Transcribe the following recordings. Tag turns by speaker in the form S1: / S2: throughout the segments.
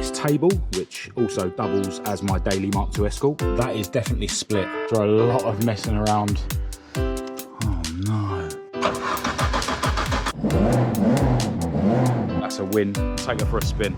S1: this table, which also doubles as my daily Mk2 Escort. That is definitely split after a lot of messing around. Oh no. That's a win. Take her for a spin.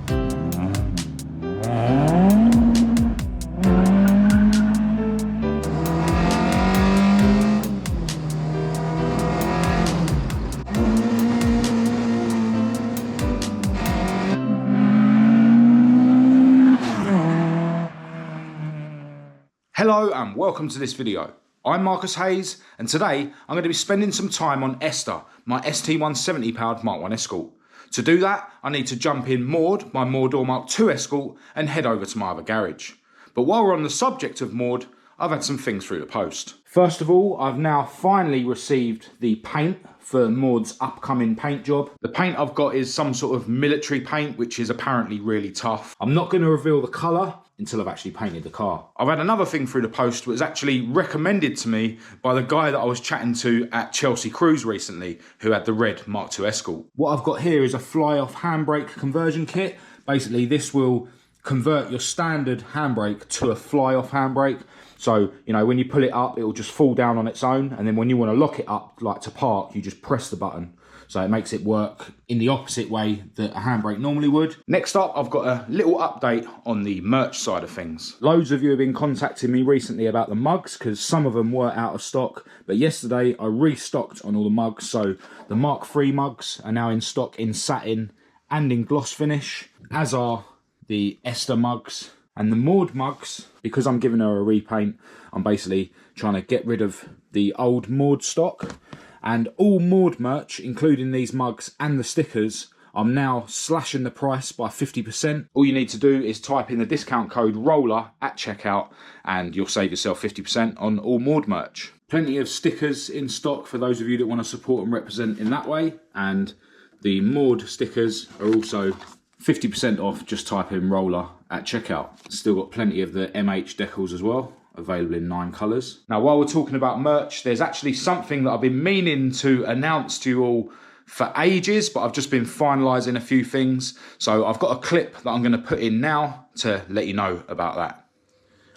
S1: Hello and welcome to this video. I'm Marcus Hayes and today I'm going to be spending some time on Esther, my ST170 powered Mk1 Escort. To do that, I need to jump in moored my Mordor Mk2 Escort and head over to my other garage. But while we're on the subject of moored, I've had some things through the post. First of all, I've now finally received the paint for Maud's upcoming paint job. The paint I've got is some sort of military paint, which is apparently really tough. I'm not going to reveal the colour until I've actually painted the car. I've had another thing through the post that was actually recommended to me by the guy that I was chatting to at Chelsea Cruise recently, who had the red Mk2 Escort. What I've got here is a fly-off handbrake conversion kit. Basically, this will convert your standard handbrake to a fly-off handbrake. So, you know, when you pull it up, it will just fall down on its own. And then when you want to lock it up, like to park, you just press the button. So it makes it work in the opposite way that a handbrake normally would. Next up, I've got a little update on the merch side of things. Loads of you have been contacting me recently about the mugs because some of them were out of stock. But yesterday I restocked on all the mugs. So the Mk3 mugs are now in stock in satin and in gloss finish, as are the Esther mugs. And the Maud mugs, because I'm giving her a repaint, I'm basically trying to get rid of the old Maud stock. And all Maud merch, including these mugs and the stickers, I'm now slashing the price by 50%. All you need to do is type in the discount code ROLLER at checkout and you'll save yourself 50% on all Maud merch. Plenty of stickers in stock for those of you that want to support and represent in that way. And the Maud stickers are also 50% off, just type in ROLLER at checkout. Still got plenty of the MH decals as well, available in 9 colours. Now, while we're talking about merch, there's actually something that I've been meaning to announce to you all for ages, but I've just been finalising a few things. So I've got a clip that I'm going to put in now to let you know about that.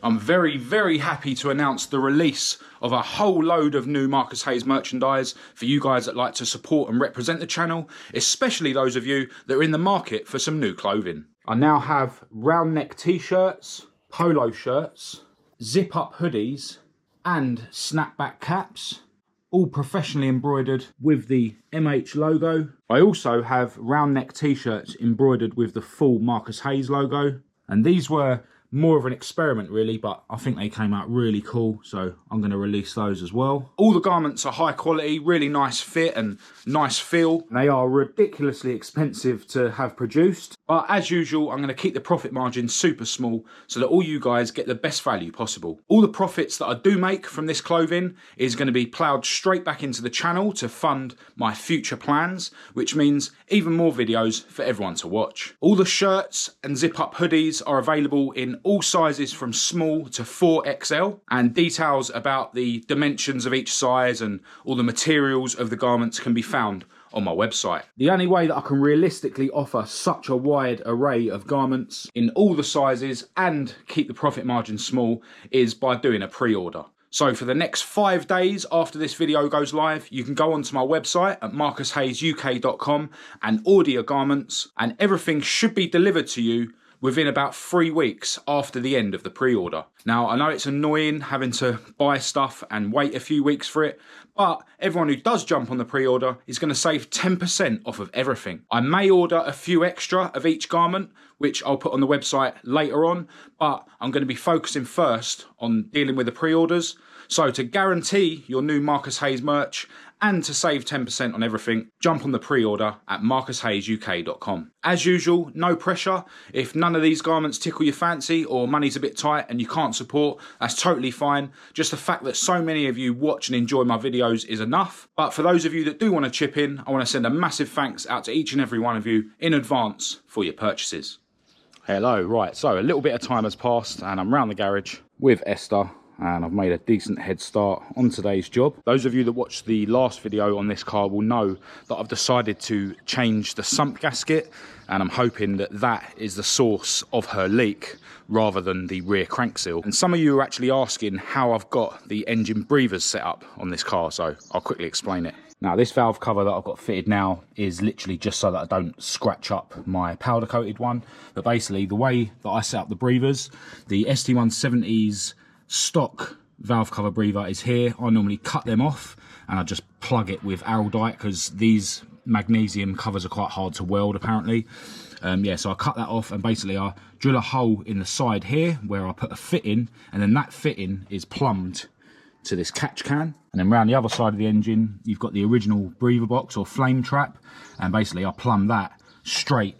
S1: I'm very, very happy to announce the release of a whole load of new Marcus Hayes merchandise for you guys that like to support and represent the channel, especially those of you that are in the market for some new clothing. I now have round neck t-shirts, polo shirts, zip up hoodies and snapback caps, all professionally embroidered with the MH logo. I also have round neck t-shirts embroidered with the full Marcus Hayes logo, and these were more of an experiment really, but I think they came out really cool, so I'm going to release those as well. All the garments are high quality, really nice fit and nice feel. They are ridiculously expensive to have produced, but as usual, I'm going to keep the profit margin super small so that all you guys get the best value possible. All the profits that I do make from this clothing is going to be ploughed straight back into the channel to fund my future plans, which means even more videos for everyone to watch. All the shirts and zip up hoodies are available in all sizes from small to 4XL, and details about the dimensions of each size and all the materials of the garments can be found on my website. The only way that I can realistically offer such a wide array of garments in all the sizes and keep the profit margin small is by doing a pre-order. So for the next 5 days after this video goes live, you can go onto my website at marcushayesuk.com and order your garments, and everything should be delivered to you within about 3 weeks after the end of the pre-order. Now, I know it's annoying having to buy stuff and wait a few weeks for it, but everyone who does jump on the pre-order is going to save 10% off of everything. I may order a few extra of each garment, which I'll put on the website later on, but I'm going to be focusing first on dealing with the pre-orders. So to guarantee your new Marcus Hayes merch and to save 10% on everything, jump on the pre-order at marcushayesuk.com. As usual, no pressure. If none of these garments tickle your fancy or money's a bit tight and you can't support, that's totally fine. Just the fact that so many of you watch and enjoy my videos is enough. But for those of you that do want to chip in, I want to send a massive thanks out to each and every one of you in advance for your purchases. Hello, right, so a little bit of time has passed and I'm round the garage with Esther, and I've made a decent head start on today's job. Those of you that watched the last video on this car will know that I've decided to change the sump gasket, and I'm hoping that that is the source of her leak rather than the rear crank seal. And some of you are actually asking how I've got the engine breathers set up on this car, so I'll quickly explain it. Now, this valve cover that I've got fitted now is literally just so that I don't scratch up my powder coated one. But basically, the way that I set up the breathers, the ST170's stock valve cover breather is here. I normally cut them off and I just plug it with Araldite because these magnesium covers are quite hard to weld apparently. Yeah, so I cut that off and basically I drill a hole in the side here where I put a fitting, and then that fitting is plumbed to this catch can. And then around the other side of the engine, you've got the original breather box or flame trap, and basically I plumb that straight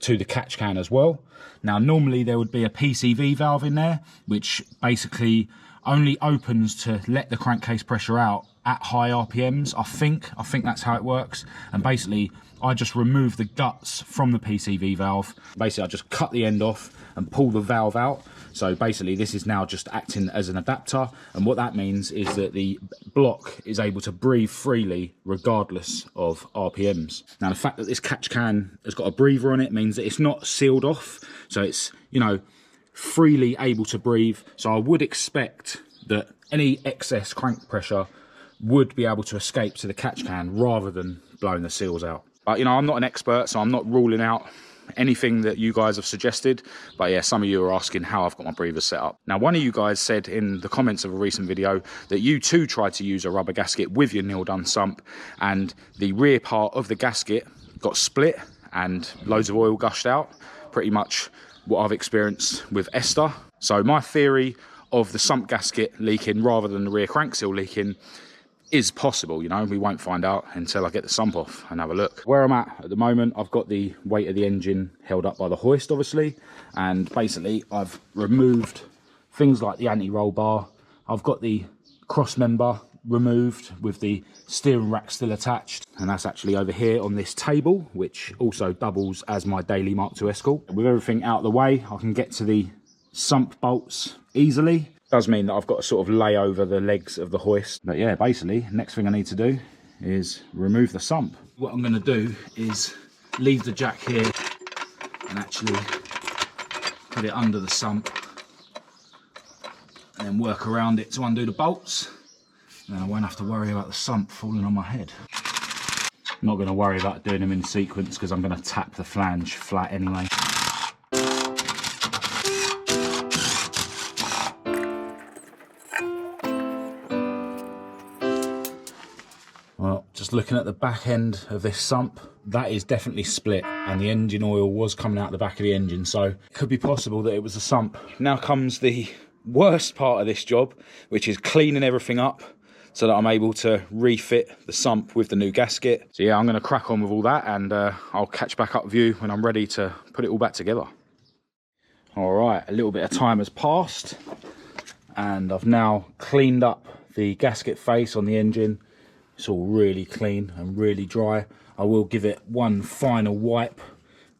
S1: to the catch can as well. Now, normally there would be a PCV valve in there, which basically only opens to let the crankcase pressure out at high RPMs. I think that's how it works. And basically, I just remove the guts from the PCV valve. Basically, I just cut the end off and pull the valve out. So basically, this is now just acting as an adapter. And what that means is that the block is able to breathe freely regardless of RPMs. Now, the fact that this catch can has got a breather on it means that it's not sealed off. So it's, you know, freely able to breathe. So I would expect that any excess crank pressure would be able to escape to the catch can rather than blowing the seals out. But, you know, I'm not an expert, so I'm not ruling out anything that you guys have suggested. But yeah, some of you are asking how I've got my breathers set up. Now, one of you guys said in the comments of a recent video that you too tried to use a rubber gasket with your nil done sump, and the rear part of the gasket got split and loads of oil gushed out. Pretty much what I've experienced with Esther. So my theory of the sump gasket leaking rather than the rear crank seal leaking is possible. You know, we won't find out until I get the sump off and have a look. Where I'm at the moment, I've got the weight of the engine held up by the hoist, obviously, and basically I've removed things like the anti-roll bar. I've got the cross member removed with the steering rack still attached, and that's actually over here on this table, which also doubles as my daily Mk2 Escort. With everything out of the way, I can get to the sump bolts easily. Does mean that I've got to sort of lay over the legs of the hoist. But yeah, basically, next thing I need to do is remove the sump. What I'm going to do is leave the jack here and actually put it under the sump and then work around it to undo the bolts. And then I won't have to worry about the sump falling on my head. I'm not going to worry about doing them in sequence because I'm going to tap the flange flat anyway. Well, just looking at the back end of this sump, that is definitely split, and the engine oil was coming out the back of the engine, so it could be possible that it was the sump. Now comes the worst part of this job, which is cleaning everything up so that I'm able to refit the sump with the new gasket. So yeah, I'm going to crack on with all that, and I'll catch back up with you when I'm ready to put it all back together. All right, a little bit of time has passed, and I've now cleaned up the gasket face on the engine. It's all really clean and really dry. I will give it one final wipe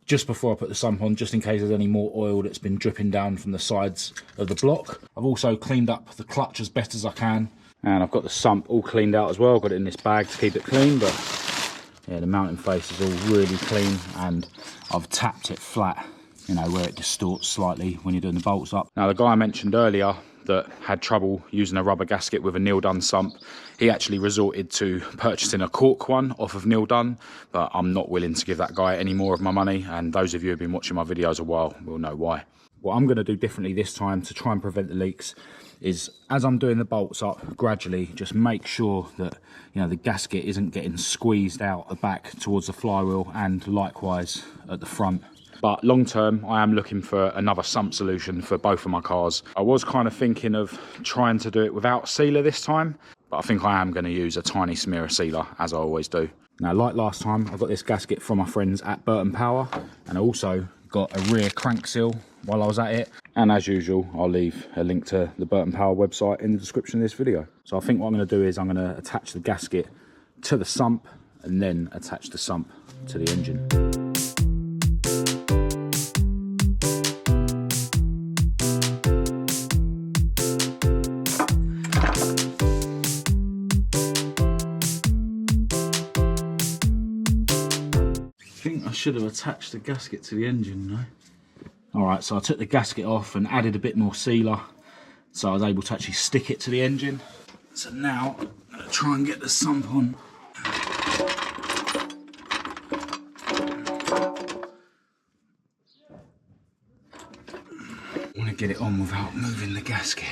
S1: just before I put the sump on, just in case there's any more oil that's been dripping down from the sides of the block. I've also cleaned up the clutch as best as I can, and I've got the sump all cleaned out as well. I've got it in this bag to keep it clean, but yeah, the mounting face is all really clean, and I've tapped it flat, you know, where it distorts slightly when you're doing the bolts up. Now, the guy I mentioned earlier that had trouble using a rubber gasket with a nil done sump, he actually resorted to purchasing a cork one off of nil done, but I'm not willing to give that guy any more of my money, and those of you who have been watching my videos a while will know why. What I'm going to do differently this time to try and prevent the leaks is, as I'm doing the bolts up, gradually just make sure that, you know, the gasket isn't getting squeezed out the back towards the flywheel, and likewise at the front. But long term, I am looking for another sump solution for both of my cars. I was kind of thinking of trying to do it without sealer this time, but I think I am going to use a tiny smear of sealer, as I always do. Now, like last time, I got this gasket from my friends at Burton Power, and I also got a rear crank seal while I was at it. And as usual, I'll leave a link to the Burton Power website in the description of this video. So I think what I'm going to do is I'm going to attach the gasket to the sump and then attach the sump to the engine. should have attached the gasket to the engine, you know. Alright, so I took the gasket off and added a bit more sealer, so I was able to actually stick it to the engine. So now I'm going to try and get the sump on. I want to get it on without moving the gasket.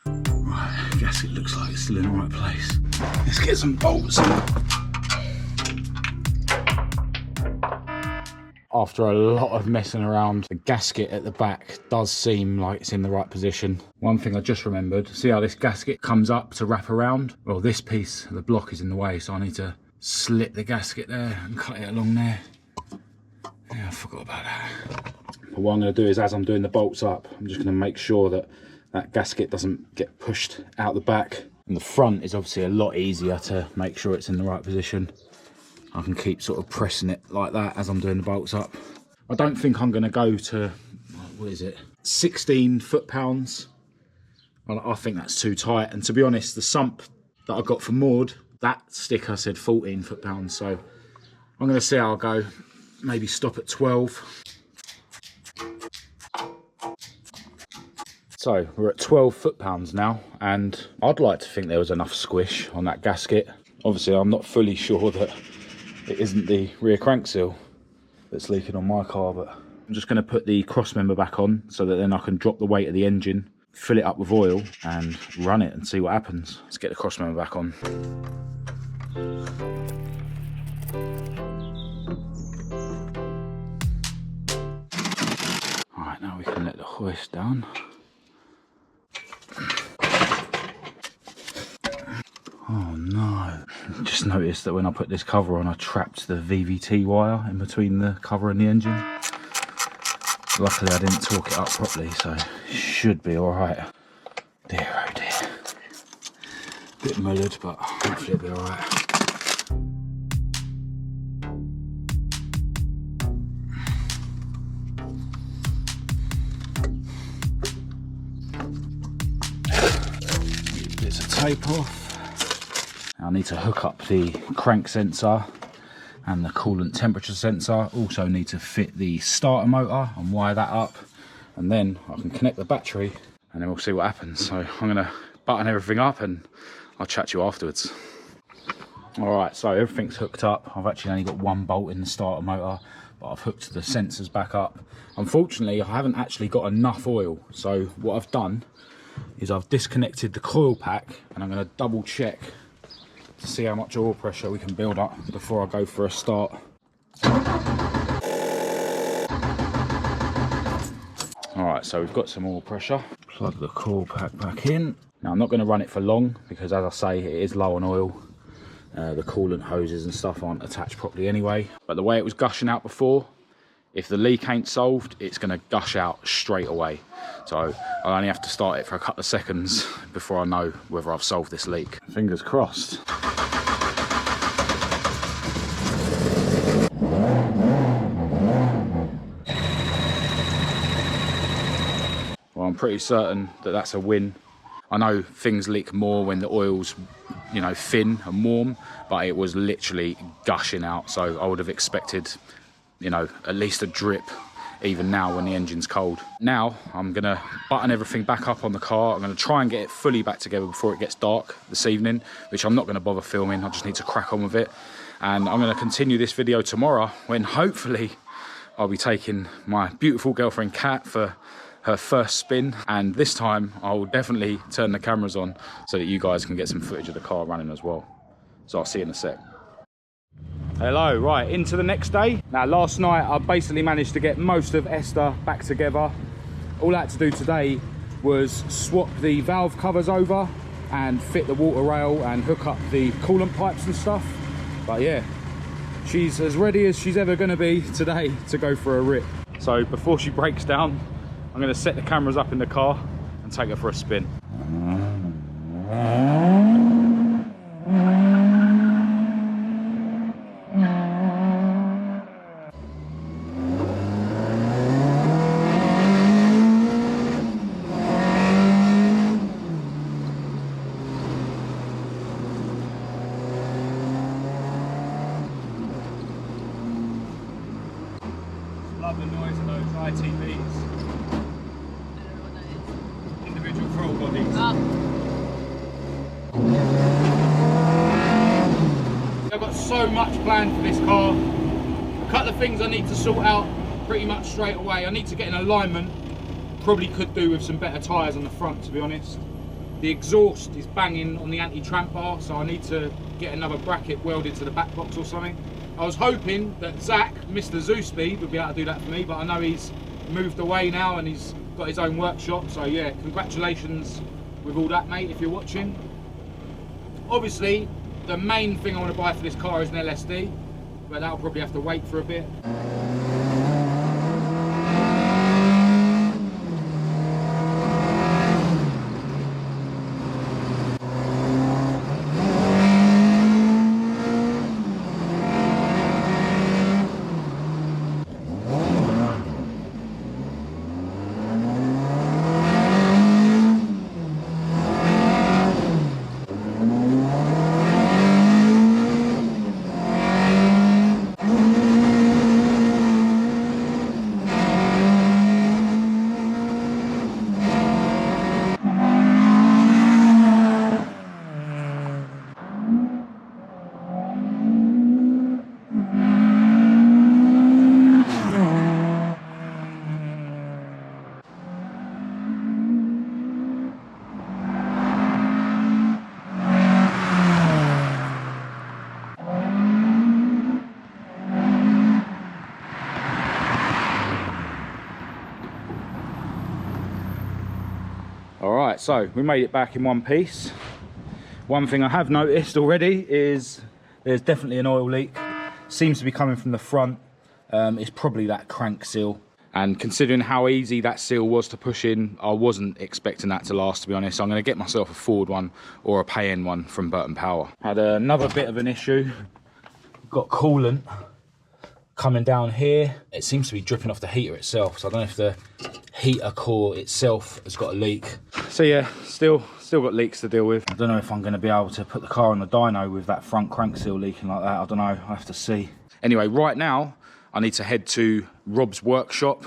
S1: Right, the gasket looks like it's still in the right place. Let's get some bolts. After a lot of messing around, the gasket at the back does seem like it's in the right position. One thing I just remembered, see how this gasket comes up to wrap around? Well, this piece of the block is in the way, so I need to slip the gasket there and cut it along there. Yeah, I forgot about that. But what I'm going to do is, as I'm doing the bolts up, I'm just going to make sure that that gasket doesn't get pushed out the back. And the front is obviously a lot easier to make sure it's in the right position. I can keep sort of pressing it like that as I'm doing the bolts up. I don't think I'm going to go to, what is it, 16 foot-pounds. I think that's too tight. And to be honest, the sump that I got for Maud, that sticker said 14 foot-pounds. So I'm going to see how I go. Maybe stop at 12. So we're at 12 foot-pounds now, and I'd like to think there was enough squish on that gasket. Obviously, I'm not fully sure that it isn't the rear crank seal that's leaking on my car, but I'm just going to put the cross member back on so that then I can drop the weight of the engine, fill it up with oil and run it and see what happens. Let's get the cross member back on. Alright, now we can let the hoist down. Oh no, just noticed that when I put this cover on, I trapped the VVT wire in between the cover and the engine. Luckily I didn't torque it up properly, so it should be alright. Dear oh dear. Bit mullered, but hopefully it'll be alright. Bits of tape off. I need to hook up the crank sensor and the coolant temperature sensor. Also need to fit the starter motor and wire that up, and then I can connect the battery and then we'll see what happens. So I'm going to button everything up and I'll chat to you afterwards. Alright, so everything's hooked up. I've actually only got one bolt in the starter motor, but I've hooked the sensors back up. Unfortunately, I haven't actually got enough oil, so what I've done is I've disconnected the coil pack and I'm going to double check to see how much oil pressure we can build up before I go for a start. Alright, so we've got some oil pressure. Plug the coil pack back in. Now I'm not going to run it for long because, as I say, it is low on oil. The coolant hoses and stuff aren't attached properly anyway. But the way it was gushing out before, if the leak ain't solved, it's going to gush out straight away. So I only have to start it for a couple of seconds before I know whether I've solved this leak. Fingers crossed. Well, I'm pretty certain that that's a win. I know things leak more when the oil's, you know, thin and warm, but it was literally gushing out. So I would have expected, you know, at least a drip even now when the engine's cold. Now I'm gonna button everything back up on the car. I'm gonna try and get it fully back together before it gets dark this evening, which I'm not gonna bother filming. I just need to crack on with it. And I'm gonna continue this video tomorrow when hopefully I'll be taking my beautiful girlfriend Kat for her first spin, and this time I'll definitely turn the cameras on so that you guys can get some footage of the car running as well. So I'll see you in a sec. Hello, right, into the next day. Now last night I basically managed to get most of Esther back together. All I had to do today was swap the valve covers over and fit the water rail and hook up the coolant pipes and stuff. But yeah, she's as ready as she's ever going to be today to go for a rip. So before she breaks down, I'm going to set the cameras up in the car and take her for a spin. got so much planned for this car. A couple of things I need to sort out pretty much straight away. I need to get an alignment. Probably could do with some better tyres on the front, to be honest. The exhaust is banging on the anti-tramp bar, so I need to get another bracket welded to the back box or something. I was hoping that Zach, Mr. Zoo Speed, would be able to do that for me, but I know he's moved away now and he's got his own workshop. So yeah, congratulations with all that, mate, if you're watching. Obviously, the main thing I want to buy for this car is an LSD, but that'll probably have to wait for a bit. Alright, so we made it back in one piece. One thing I have noticed already is there's definitely an oil leak. Seems to be coming from the front. It's probably that crank seal. And considering how easy that seal was to push in, I wasn't expecting that to last, to be honest. I'm going to get myself a Ford one or a pay-in one from Burton Power. Had another bit of an issue. Got coolant coming down here. It seems to be dripping off the heater itself, so I don't know if the heater core itself has got a leak. So yeah, still got leaks to deal with. I don't know if I'm going to be able to put the car on the dyno with that front crank seal leaking like that. I don't know, I'll have to see. Anyway, right now I need to head to Rob's workshop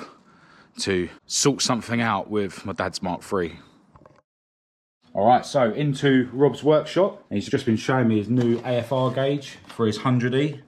S1: to sort something out with my dad's Mk3. Alright, so into Rob's workshop. He's just been showing me his new AFR gauge for his 100E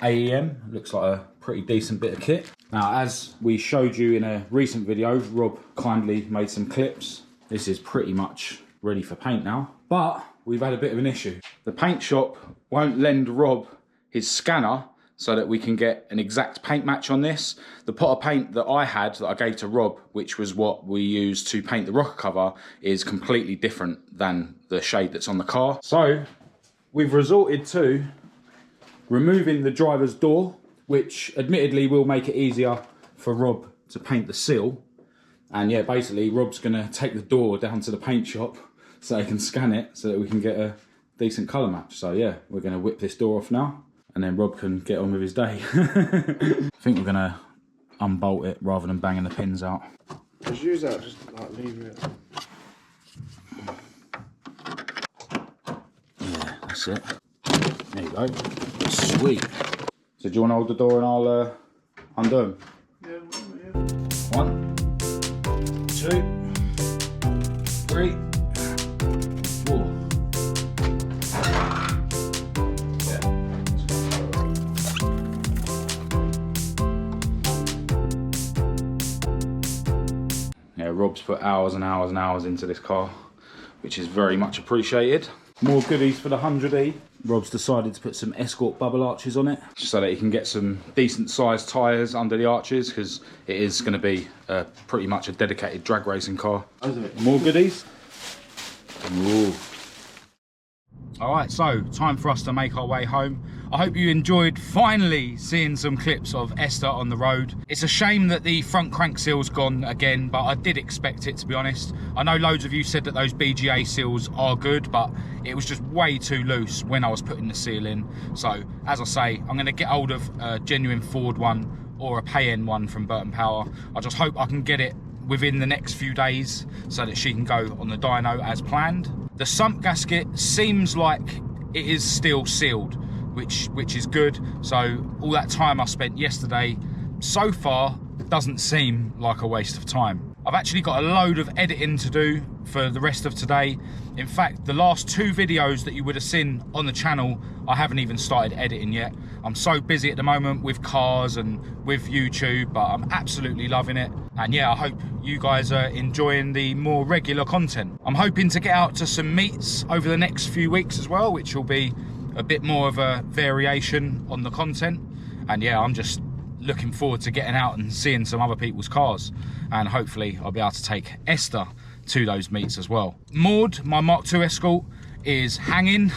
S1: AEM. Looks like a pretty decent bit of kit. Now, as we showed you in a recent video, Rob kindly made some clips. This is pretty much ready for paint now, but we've had a bit of an issue. The paint shop won't lend Rob his scanner so that we can get an exact paint match on this. The pot of paint that I had, that I gave to Rob, which was what we used to paint the rocker cover, is completely different than the shade that's on the car. So we've resorted to removing the driver's door, which admittedly will make it easier for Rob to paint the seal. And yeah, basically Rob's gonna take the door down to the paint shop so he can scan it so that we can get a decent colour match. So yeah, we're gonna whip this door off now and then Rob can get on with his day. I think we're gonna unbolt it rather than banging the pins out.
S2: Just use that, just like leave it.
S1: Yeah, that's it. There you go. Sweet. So do you want to hold the door and I'll undo them?
S2: Yeah.
S1: 1, 2, 3, 4. Yeah, Rob's put hours and hours and hours into this car, which is very much appreciated. More goodies for the 100E. Rob's decided to put some Escort bubble arches on it, just so that he can get some decent sized tyres under the arches, because it is going to be pretty much a dedicated drag racing car. More goodies. Ooh. Alright, so time for us to make our way home. I hope you enjoyed finally seeing some clips of Esther on the road. It's a shame that the front crank seal's gone again, but I did expect it, to be honest. I know loads of you said that those BGA seals are good, but it was just way too loose when I was putting the seal in. So, as I say, I'm going to get hold of a genuine Ford one or a pay-in one from Burton Power. I just hope I can get it within the next few days so that she can go on the dyno as planned. The sump gasket seems like it is still sealed, which is good. So all that time I spent yesterday so far doesn't seem like a waste of time. I've actually got a load of editing to do for the rest of today. In fact, the last 2 videos that you would have seen on the channel, I haven't even started editing yet. I'm so busy at the moment with cars and with YouTube, but I'm absolutely loving it. And yeah, I hope you guys are enjoying the more regular content. I'm hoping to get out to some meets over the next few weeks as well, which will be a bit more of a variation on the content. And yeah, I'm just looking forward to getting out and seeing some other people's cars, and hopefully I'll be able to take Esther to those meets as well. Maud, my Mk2 Escort, is hanging.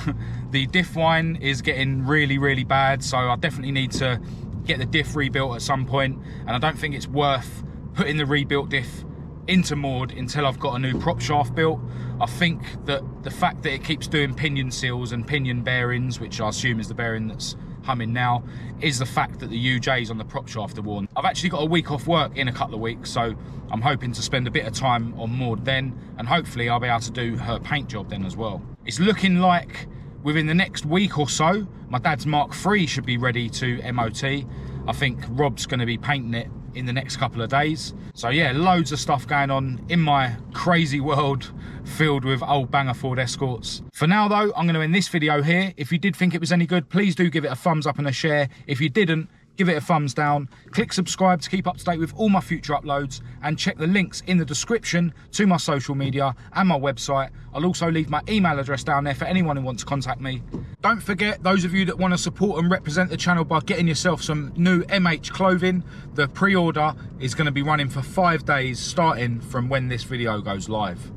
S1: The diff wine is getting really bad, so I definitely need to get the diff rebuilt at some point, and I don't think it's worth putting the rebuilt diff into Maud until I've got a new prop shaft built. I think that the fact that it keeps doing pinion seals and pinion bearings, which I assume is the bearing that's humming now, is the fact that the UJs on the prop shaft are worn. I've actually got a week off work in a couple of weeks, so I'm hoping to spend a bit of time on Maud then, and hopefully I'll be able to do her paint job then as well. It's looking like within the next week or so, my dad's Mk3 should be ready to MOT. I think Rob's going to be painting it in the next couple of days. So yeah, loads of stuff going on in my crazy world filled with old banger Ford Escorts. For now though, I'm going to end this video here. If you did think it was any good, please do give it a thumbs up and a share. If you didn't, give it a thumbs down. Click subscribe to keep up to date with all my future uploads, and check the links in the description to my social media and my website. I'll also leave my email address down there for anyone who wants to contact me. Don't forget, those of you that want to support and represent the channel by getting yourself some new MH clothing, the pre-order is going to be running for 5 days starting from when this video goes live.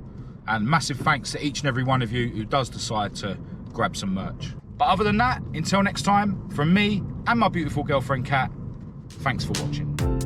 S1: And massive thanks to each and every one of you who does decide to grab some merch. But other than that, until next time, from me and my beautiful girlfriend Kat, thanks for watching.